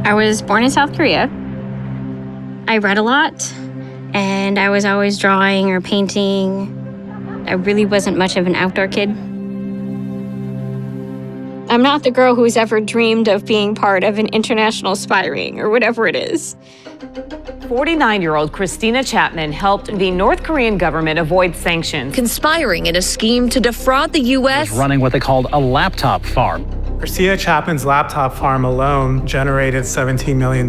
I was born in South Korea. I read a lot, and I was always drawing or painting. I really wasn't much of an outdoor kid. I'm not the girl who's ever dreamed of being part of an international spy ring or whatever it is. 49-year-old Christina Chapman helped the North Korean government avoid sanctions, conspiring in a scheme to defraud the U.S. running what they called a laptop farm. Christina Chapman's laptop farm alone generated $17 million.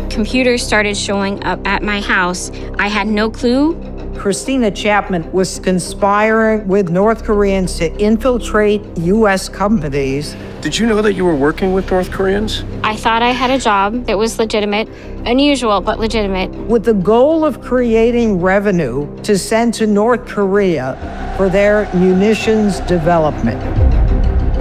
Computers started showing up at my house. I had no clue. Christina Chapman was conspiring with North Koreans to infiltrate U.S. companies. Did you know that you were working with North Koreans? I thought I had a job that was legitimate, unusual but legitimate. With the goal of creating revenue to send to North Korea for their munitions development.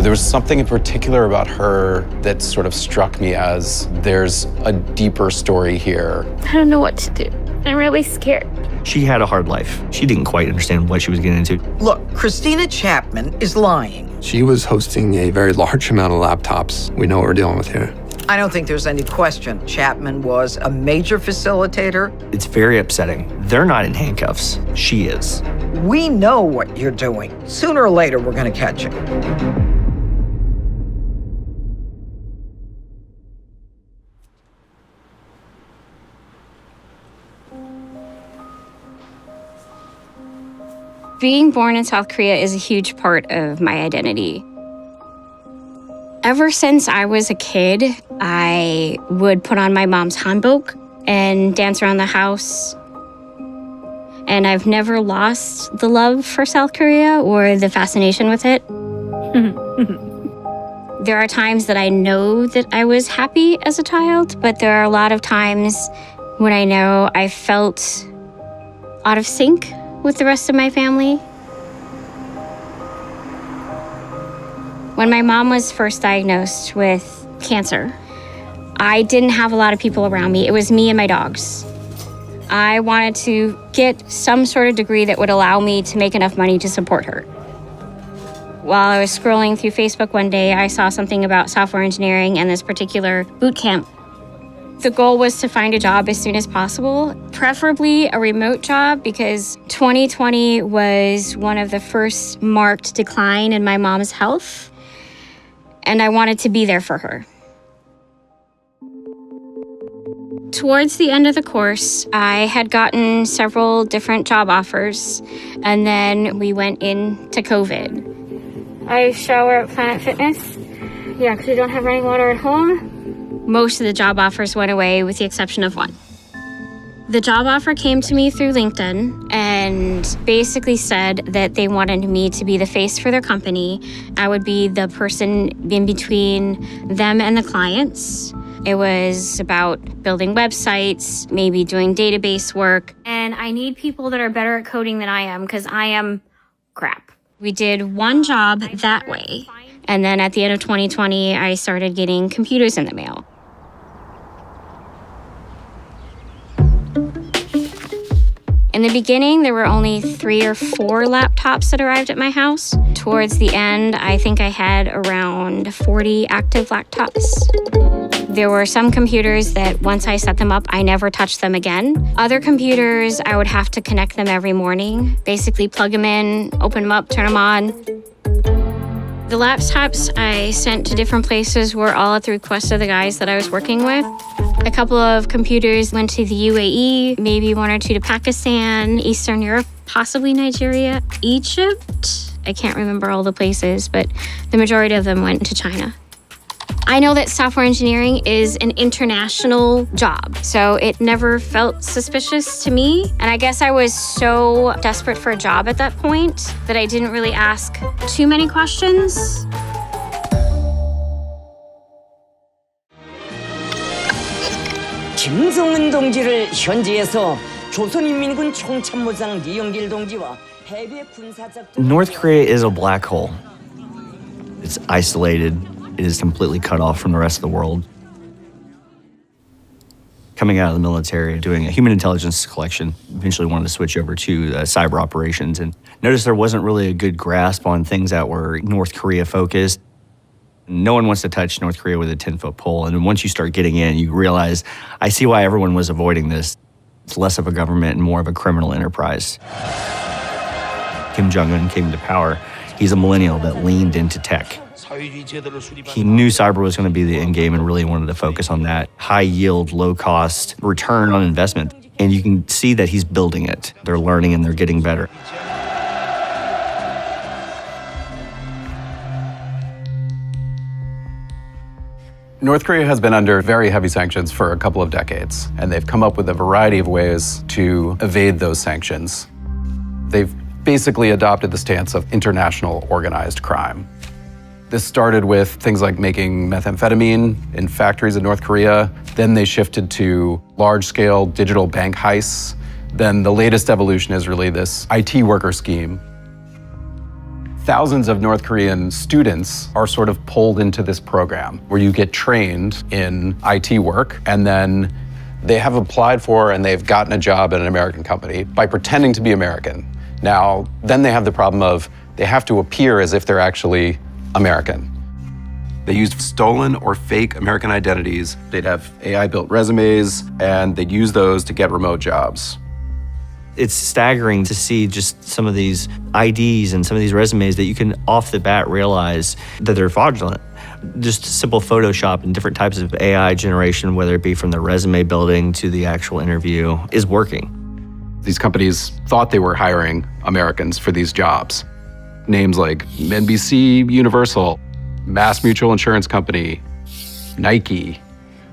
There was something in particular about her that sort of struck me as there's a deeper story here. I don't know what to do. I'm really scared. She had a hard life. She didn't quite understand what she was getting into. Look, Christina Chapman is lying. She was hosting a very large amount of laptops. We know what we're dealing with here. I don't think there's any question. Chapman was a major facilitator. It's very upsetting. They're not in handcuffs. She is. We know what you're doing. Sooner or later, we're going to catch you. Being born in South Korea is a huge part of my identity. Ever since I was a kid, I would put on my mom's hanbok and dance around the house. And I've never lost the love for South Korea or the fascination with it. There are times that I know that I was happy as a child, but there are a lot of times when I know I felt out of sync with the rest of my family. When my mom was first diagnosed with cancer, I didn't have a lot of people around me. It was me and my dogs. I wanted to get some sort of degree that would allow me to make enough money to support her. While I was scrolling through Facebook one day, I saw something about software engineering and this particular boot camp. The goal was to find a job as soon as possible, preferably a remote job, because 2020 was one of the first marked decline in my mom's health, and I wanted to be there for her. Towards the end of the course, I had gotten several different job offers, and then we went into COVID. I shower at Planet Fitness. Yeah, because we don't have running water at home. Most of the job offers went away with the exception of one. The job offer came to me through LinkedIn and basically said that they wanted me to be the face for their company. I would be the person in between them and the clients. It was about building websites, maybe doing database work. And I need people that are better at coding than I am because I am crap. We did one job that way. And then at the end of 2020, I started getting computers in the mail. In the beginning, there were only 3 or 4 laptops that arrived at my house. Towards the end, I think I had around 40 active laptops. There were some computers that once I set them up, I never touched them again. Other computers, I would have to connect them every morning, basically plug them in, open them up, turn them on. The laptops I sent to different places were all at the request of the guys that I was working with. A couple of computers went to the UAE, maybe 1 or 2 to Pakistan, Eastern Europe, possibly Nigeria, Egypt. I can't remember all the places, but the majority of them went to China. I know that software engineering is an international job, so it never felt suspicious to me. And I guess I was so desperate for a job at that point that I didn't really ask too many questions. 김성은 동지를 현지에서 조선인민군 총참모장 이영길 동지와 해외 군사작. North Korea is a black hole. It's isolated. It is completely cut off from the rest of the world. Coming out of the military, doing a human intelligence collection, eventually wanted to switch over to cyber operations and noticed there wasn't really a good grasp on things that were North Korea focused. No one wants to touch North Korea with a 10-foot pole. And once you start getting in, you realize, I see why everyone was avoiding this. It's less of a government and more of a criminal enterprise. Kim Jong-un came to power. He's a millennial that leaned into tech. He knew cyber was going to be the end game and really wanted to focus on that high yield, low cost return on investment. And you can see that he's building it. They're learning and they're getting better. North Korea has been under very heavy sanctions for a couple of decades, and they've come up with a variety of ways to evade those sanctions. They've basically adopted the stance of international organized crime. This started with things like making methamphetamine in factories in North Korea. Then they shifted to large-scale digital bank heists. Then the latest evolution is really this IT worker scheme. Thousands of North Korean students are sort of pulled into this program where you get trained in IT work, and then they have applied for and they've gotten a job at an American company by pretending to be American. Now, then they have the problem of they have to appear as if they're actually American. They used stolen or fake American identities. They'd have AI-built resumes, and they'd use those to get remote jobs. It's staggering to see just some of these IDs and some of these resumes that you can off the bat realize that they're fraudulent. Just simple Photoshop and different types of AI generation, whether it be from the resume building to the actual interview, is working. These companies thought they were hiring Americans for these jobs. Names like NBC Universal, Mass Mutual Insurance Company, Nike,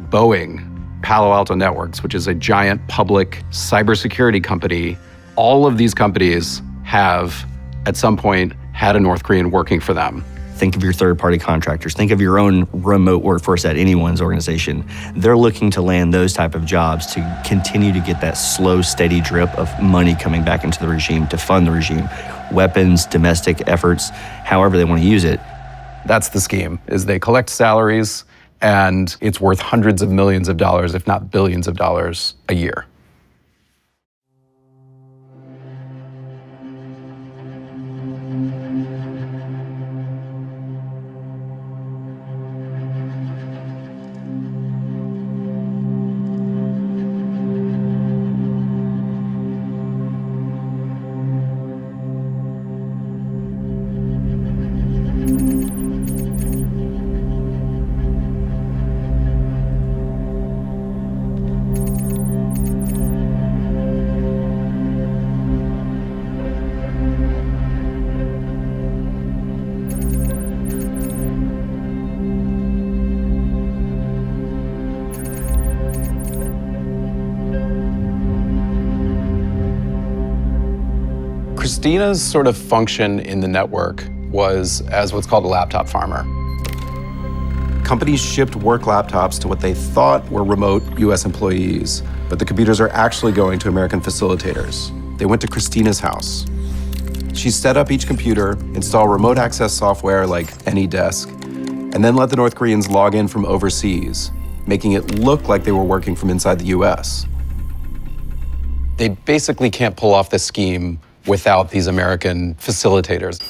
Boeing, Palo Alto Networks, which is a giant public cybersecurity company. All of these companies have, at some point, had a North Korean working for them. Think of your third-party contractors. Think of your own remote workforce at anyone's organization. They're looking to land those type of jobs to continue to get that slow, steady drip of money coming back into the regime to fund the regime. Weapons, domestic efforts, however they want to use it. That's the scheme, is they collect salaries, and it's worth hundreds of millions of dollars, if not billions of dollars, a year. Christina's sort of function in the network was as what's called a laptop farmer. Companies shipped work laptops to what they thought were remote US employees, but the computers are actually going to American facilitators. They went to Christina's house. She set up each computer, install remote access software like AnyDesk, and then let the North Koreans log in from overseas, making it look like they were working from inside the US. They basically can't pull off this scheme without these American facilitators.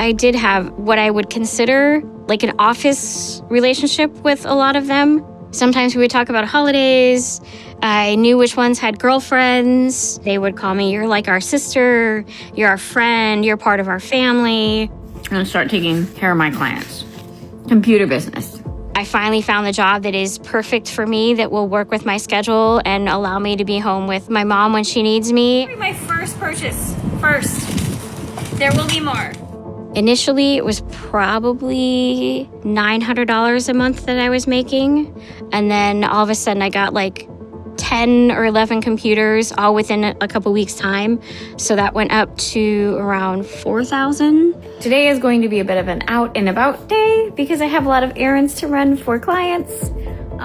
I did have what I would consider like an office relationship with a lot of them. Sometimes we would talk about holidays. I knew which ones had girlfriends. They would call me, "You're like our sister, you're our friend, you're part of our family." I'm gonna start taking care of my clients. Computer business. I finally found the job that is perfect for me, that will work with my schedule and allow me to be home with my mom when she needs me. My first purchase first. There will be more. Initially, it was probably $900 a month that I was making. And then all of a sudden I got like 10 or 11 computers all within a couple weeks' time. So that went up to around $4,000. Today is going to be a bit of an out and about day because I have a lot of errands to run for clients.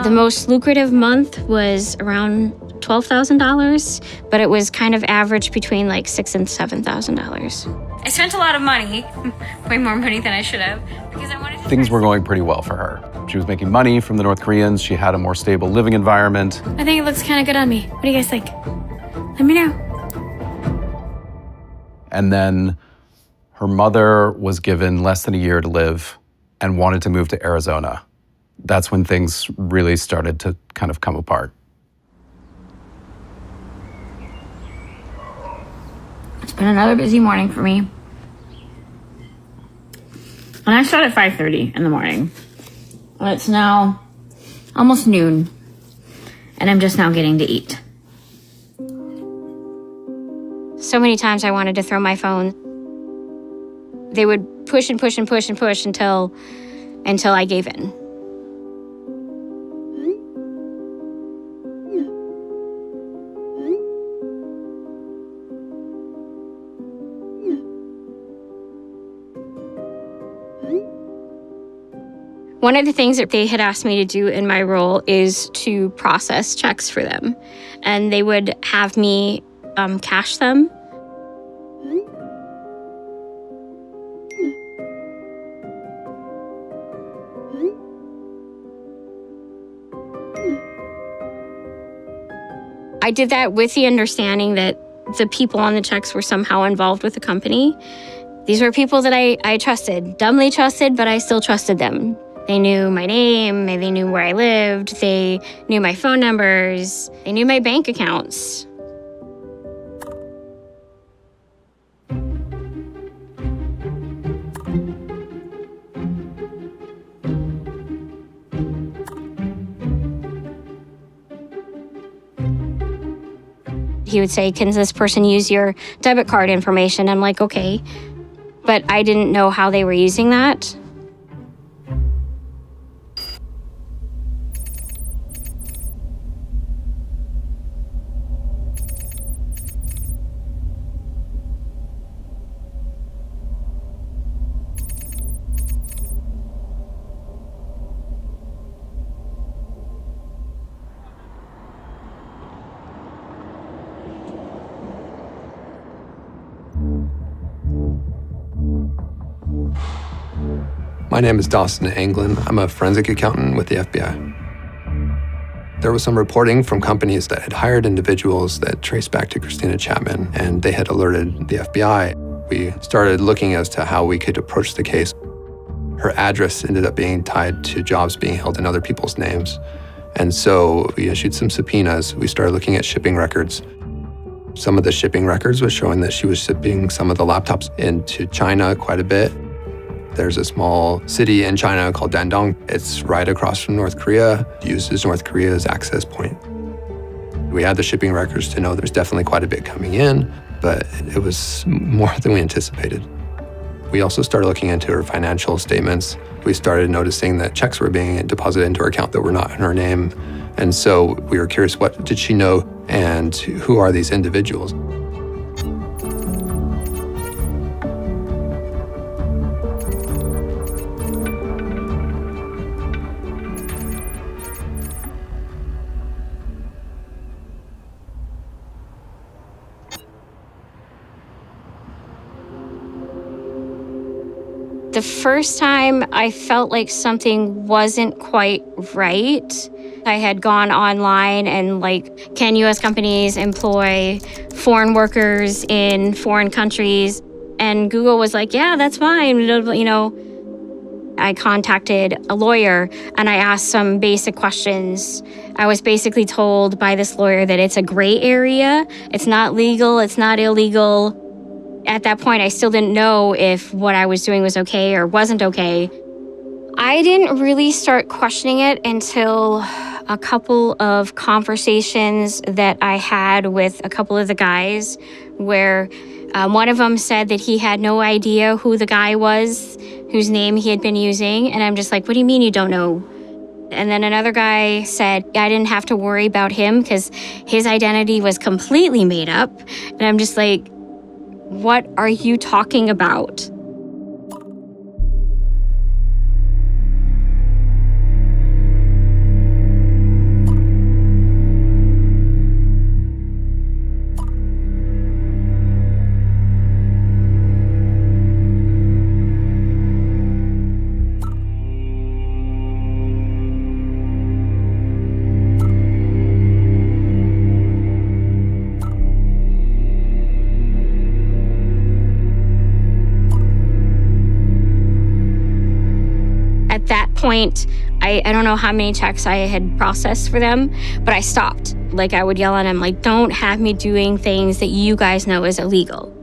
The most lucrative month was around $12,000, but it was kind of average between like $6,000 and $7,000. I spent a lot of money, way more money than I should have, because I wanted to... Things were going pretty well for her. She was making money from the North Koreans. She had a more stable living environment. I think it looks kind of good on me. What do you guys think? Let me know. And then her mother was given less than a year to live and wanted to move to Arizona. That's when things really started to kind of come apart. It's been another busy morning for me. And I start at 5:30 in the morning. It's now almost noon, and I'm just now getting to eat. So many times I wanted to throw my phone. They would push and push and push and push until I gave in. One of the things that they had asked me to do in my role is to process checks for them. And they would have me cash them. I did that with the understanding that the people on the checks were somehow involved with the company. These were people that I trusted, dumbly trusted, but I still trusted them. They knew my name, they knew where I lived, they knew my phone numbers, they knew my bank accounts. He would say, "Can this person use your debit card information?" I'm like, okay. But I didn't know how they were using that. My name is Dawson Anglin. I'm a forensic accountant with the FBI. There was some reporting from companies that had hired individuals that traced back to Christina Chapman, and they had alerted the FBI. We started looking as to how we could approach the case. Her address ended up being tied to jobs being held in other people's names. And so we issued some subpoenas. We started looking at shipping records. Some of the shipping records was showing that she was shipping some of the laptops into China quite a bit. There's a small city in China called Dandong. It's right across from North Korea, uses North Korea as access point. We had the shipping records to know there's definitely quite a bit coming in, but it was more than we anticipated. We also started looking into her financial statements. We started noticing that checks were being deposited into her account that were not in her name. And so we were curious, what did she know and who are these individuals? The first time I felt like something wasn't quite right, I had gone online and can US companies employ foreign workers in foreign countries? And Google was like, yeah, that's fine. I contacted a lawyer and I asked some basic questions. I was basically told by this lawyer that it's a gray area. It's not legal, it's not illegal. At that point, I still didn't know if what I was doing was okay or wasn't okay. I didn't really start questioning it until a couple of conversations that I had with a couple of the guys where one of them said that he had no idea who the guy was, whose name he had been using. And I'm just like, what do you mean you don't know? And then another guy said I didn't have to worry about him because his identity was completely made up. And I'm just like, what are you talking about? point, I don't know how many checks I had processed for them, but I stopped. Like, I would yell at them, like, don't have me doing things that you guys know is illegal.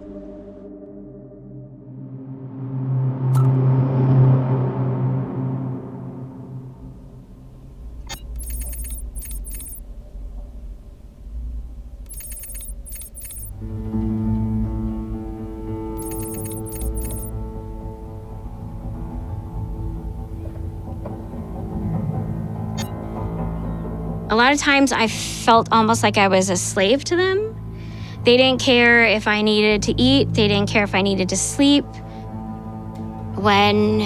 A lot of times I felt almost like I was a slave to them. They didn't care if I needed to eat. They didn't care if I needed to sleep. When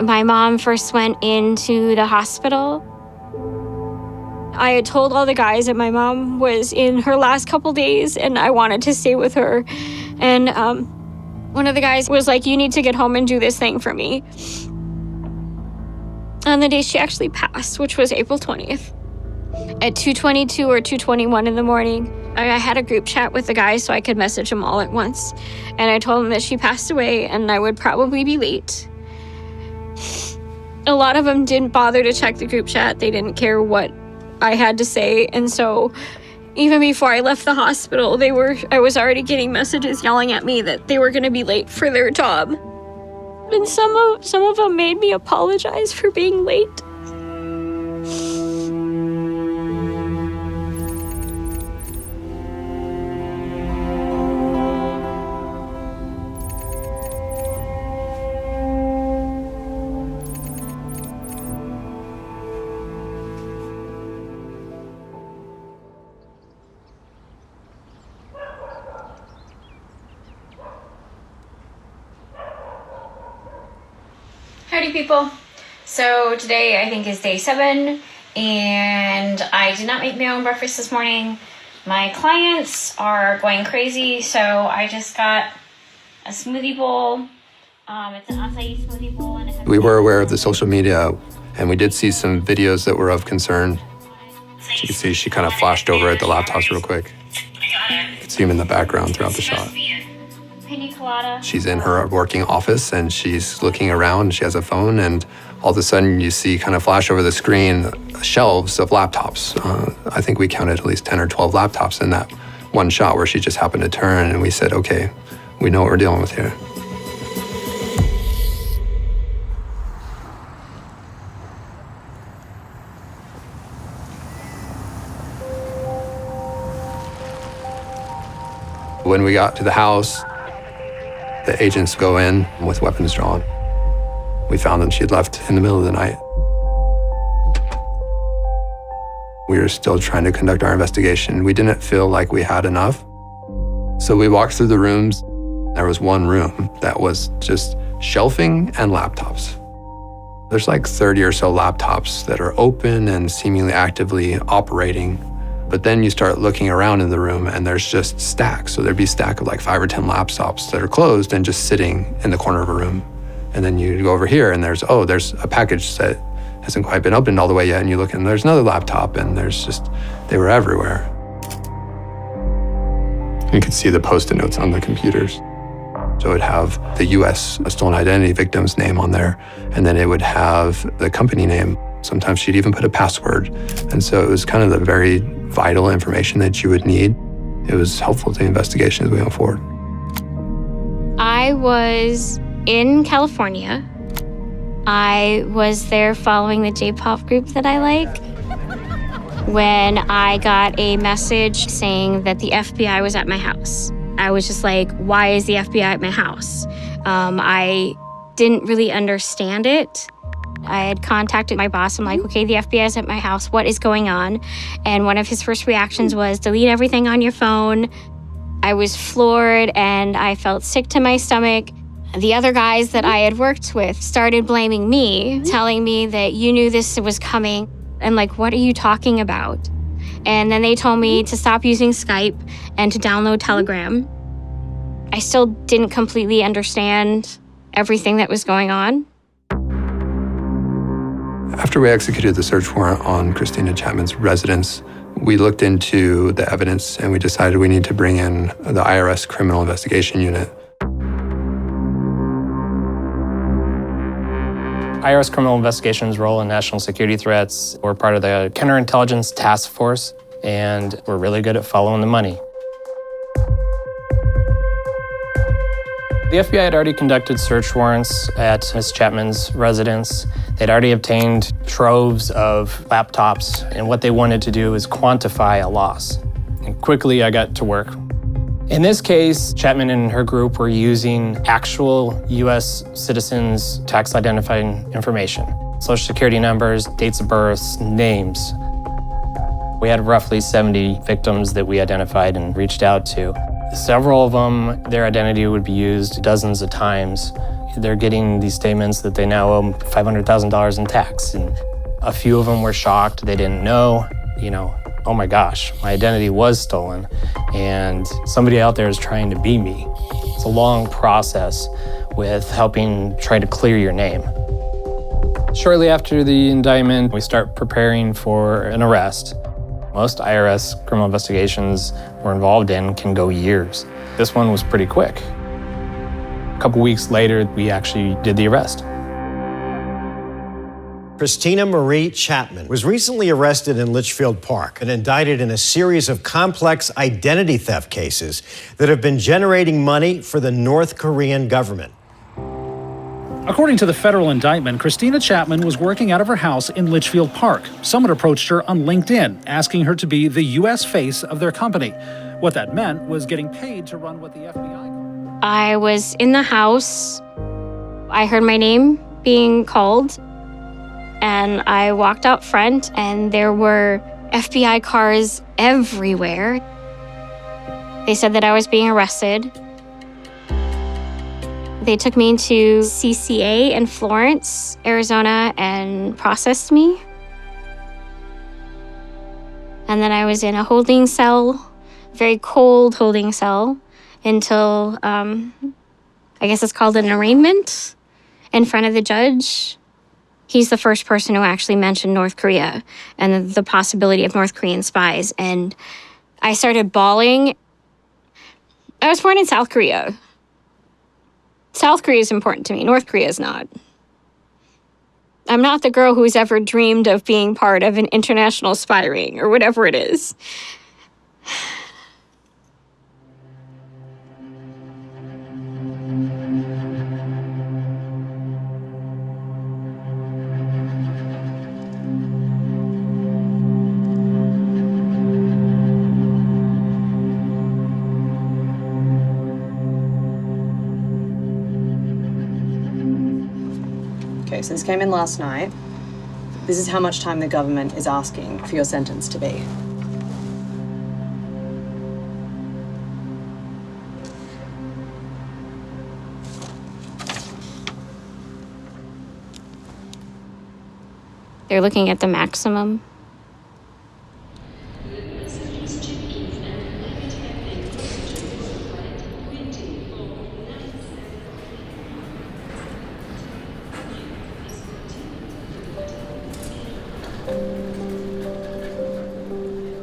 my mom first went into the hospital, I had told all the guys that my mom was in her last couple days and I wanted to stay with her. And one of the guys was like, you need to get home and do this thing for me. On the day she actually passed, which was April 20th. At 2:22 or 2:21 in the morning, I had a group chat with the guys so I could message them all at once. And I told them that she passed away and I would probably be late. A lot of them didn't bother to check the group chat. They didn't care what I had to say. And so even before I left the hospital, I was already getting messages yelling at me that they were going to be late for their job. And some of them made me apologize for being late. Howdy people. So today I think is day 7 and I did not make my own breakfast this morning. My clients are going crazy, so I just got a smoothie bowl. It's an acai smoothie bowl. And We were aware of the social media and we did see some videos that were of concern. So you can see she kind of flashed over at the laptops real quick. You can see him in the background throughout the shot. Pina colada. She's in her working office and she's looking around. She has a phone and all of a sudden you see kind of flash over the screen shelves of laptops. I think we counted at least 10 or 12 laptops in that one shot where she just happened to turn and we said, okay, we know what we're dealing with here. When we got to the house, the agents go in with weapons drawn. We found that she had left in the middle of the night. We were still trying to conduct our investigation. We didn't feel like we had enough. So we walked through the rooms. There was one room that was just shelving and laptops. There's like 30 or so laptops that are open and seemingly actively operating. But then you start looking around in the room and there's just stacks. So there'd be a stack of like 5 or 10 laptops that are closed and just sitting in the corner of a room. And then you go over here and there's a package that hasn't quite been opened all the way yet. And you look and there's another laptop and they were everywhere. You could see the Post-it notes on the computers. So it would have the US stolen identity victim's name on there. And then it would have the company name. Sometimes she'd even put a password. And so it was kind of the very vital information that you would need. It was helpful to the investigation as we went forward. I was in California. I was there following the J-pop group that I like when I got a message saying that the FBI was at my house. I was just like, why is the FBI at my house? I didn't really understand it. I had contacted my boss. I'm like, okay, the FBI is at my house. What is going on? And one of his first reactions was, delete everything on your phone. I was floored and I felt sick to my stomach. The other guys that I had worked with started blaming me, telling me that you knew this was coming. I'm like, what are you talking about? And then they told me to stop using Skype and to download Telegram. I still didn't completely understand everything that was going on. After we executed the search warrant on Christina Chapman's residence, we looked into the evidence and we decided we need to bring in the IRS Criminal Investigation Unit. IRS Criminal Investigations role in national security threats. We're part of the Counterintelligence Task Force, and we're really good at following the money. The FBI had already conducted search warrants at Ms. Chapman's residence. They'd already obtained troves of laptops, and what they wanted to do is quantify a loss. And quickly, I got to work. In this case, Chapman and her group were using actual U.S. citizens' tax identifying information, social security numbers, dates of birth, names. We had roughly 70 victims that we identified and reached out to. Several of them, their identity would be used dozens of times. They're getting these statements that they now owe $500,000 in tax. And a few of them were shocked. They didn't know, oh my gosh, my identity was stolen and somebody out there is trying to be me. It's a long process with helping try to clear your name. Shortly after the indictment, we start preparing for an arrest. Most IRS criminal investigations we're involved in can go years. This one was pretty quick. A couple weeks later, we actually did the arrest. Christina Marie Chapman was recently arrested in Litchfield Park and indicted in a series of complex identity theft cases that have been generating money for the North Korean government. According to the federal indictment, Christina Chapman was working out of her house in Litchfield Park. Someone approached her on LinkedIn, asking her to be the U.S. face of their company. What that meant was getting paid to run what the FBI called. I was in the house. I heard my name being called, and I walked out front, and there were FBI cars everywhere. They said that I was being arrested. They took me into CCA in Florence, Arizona, and processed me. And then I was in a holding cell, very cold holding cell, until, I guess it's called an arraignment, in front of the judge. He's the first person who actually mentioned North Korea and the possibility of North Korean spies. And I started bawling. I was born in South Korea. South Korea is important to me. North Korea is not. I'm not the girl who's ever dreamed of being part of an international spy ring or whatever it is. Okay, so this came in last night. This is how much time the government is asking for your sentence to be. They're looking at the maximum.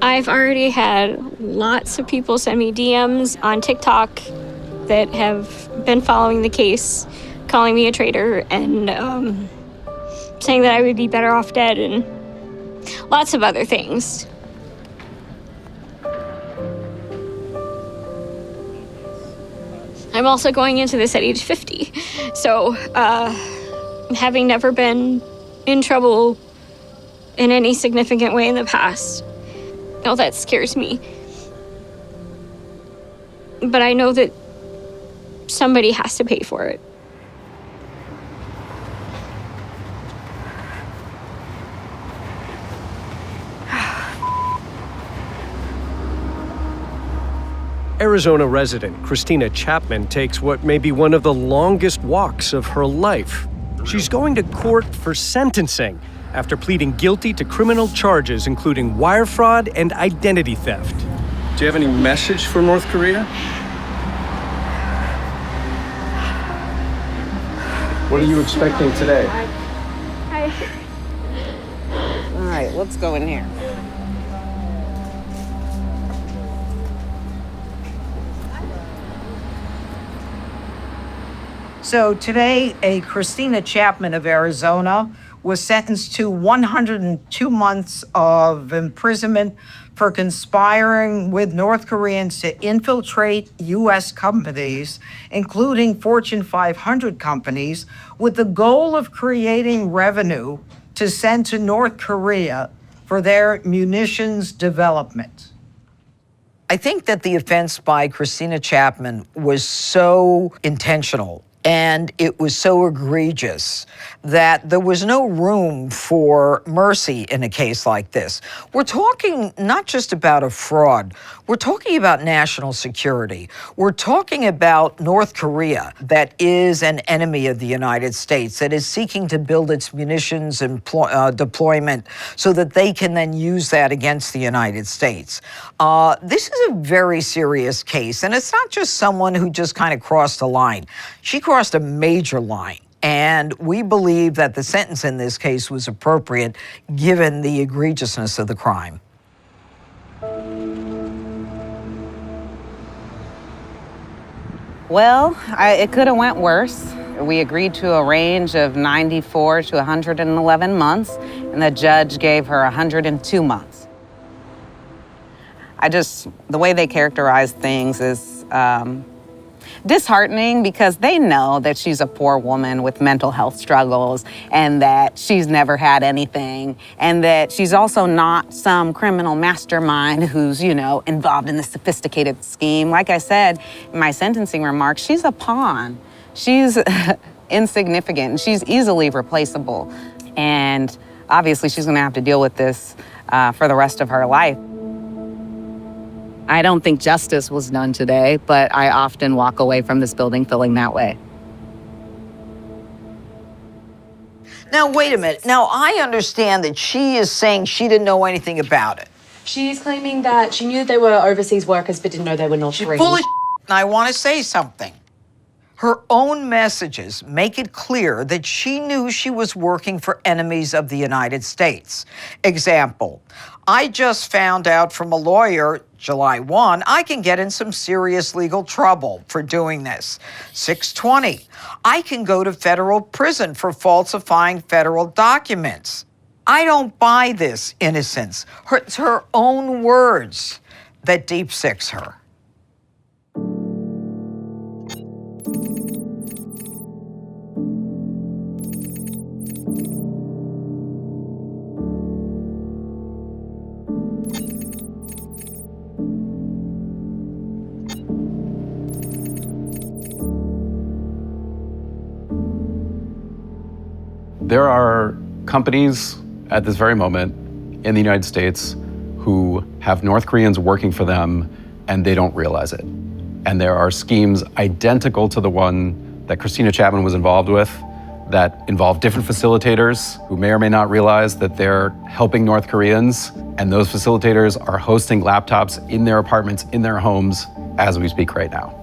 I've already had lots of people send me DMs on TikTok that have been following the case, calling me a traitor and saying that I would be better off dead and lots of other things. I'm also going into this at age 50. So having never been in trouble in any significant way in the past, all that scares me. But I know that somebody has to pay for it. Arizona resident Christina Chapman takes what may be one of the longest walks of her life. She's going to court for sentencing after pleading guilty to criminal charges including wire fraud and identity theft. Do you have any message for North Korea? What are you expecting today? All right, let's go in here. So today, a Christina Chapman of Arizona was sentenced to 102 months of imprisonment for conspiring with North Koreans to infiltrate U.S. companies, including Fortune 500 companies, with the goal of creating revenue to send to North Korea for their munitions development. I think that the offense by Christina Chapman was so intentional and it was so egregious that there was no room for mercy in a case like this. We're talking not just about a fraud, we're talking about national security. We're talking about North Korea, that is an enemy of the United States, that is seeking to build its munitions and deployment so that they can then use that against the United States. This is a very serious case, and it's not just someone who just kind of crossed a line. She crossed a major line. And we believe that the sentence in this case was appropriate given the egregiousness of the crime. Well, it could have went worse. We agreed to a range of 94 to 111 months, and the judge gave her 102 months. The way they characterize things is disheartening because they know that she's a poor woman with mental health struggles and that she's never had anything and that she's also not some criminal mastermind who's, involved in this sophisticated scheme. Like I said in my sentencing remarks, she's a pawn. She's insignificant and she's easily replaceable. And obviously she's gonna have to deal with this for the rest of her life. I don't think justice was done today, but I often walk away from this building feeling that way. Now, wait a minute. Now, I understand that she is saying she didn't know anything about it. She's claiming that she knew they were overseas workers but didn't know they were North Korean. Full of and I want to say something. Her own messages make it clear that she knew she was working for enemies of the United States. Example, I just found out from a lawyer, July 1, I can get in some serious legal trouble for doing this. 620, I can go to federal prison for falsifying federal documents. I don't buy this innocence. It's her own words that deep six her. There are companies at this very moment in the United States who have North Koreans working for them and they don't realize it. And there are schemes identical to the one that Christina Chapman was involved with that involve different facilitators who may or may not realize that they're helping North Koreans, and those facilitators are hosting laptops in their apartments, in their homes, as we speak right now.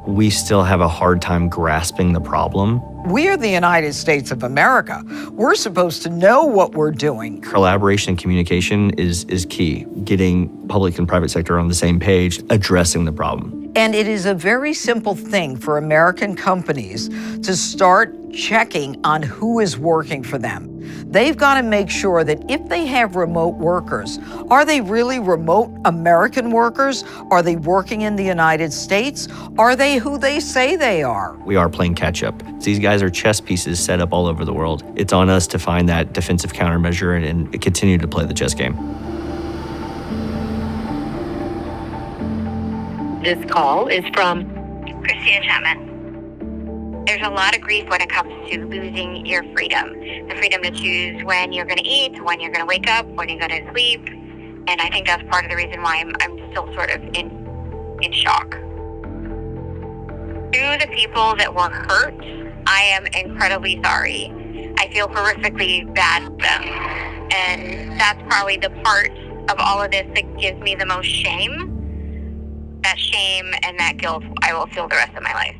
We still have a hard time grasping the problem. We are the United States of America. We're supposed to know what we're doing. Collaboration and communication is key. Getting public and private sector on the same page, addressing the problem. And it is a very simple thing for American companies to start checking on who is working for them. They've got to make sure that if they have remote workers, are they really remote American workers? Are they working in the United States? Are they who they say they are? We are playing catch up. These guys are chess pieces set up all over the world. It's on us to find that defensive countermeasure and continue to play the chess game. This call is from Christina Chapman. There's a lot of grief when it comes to losing your freedom. The freedom to choose when you're going to eat, when you're going to wake up, when you're going to sleep. And I think that's part of the reason why I'm still sort of in shock. To the people that were hurt, I am incredibly sorry. I feel horrifically bad for them. And that's probably the part of all of this that gives me the most shame. That shame and that guilt I will feel the rest of my life.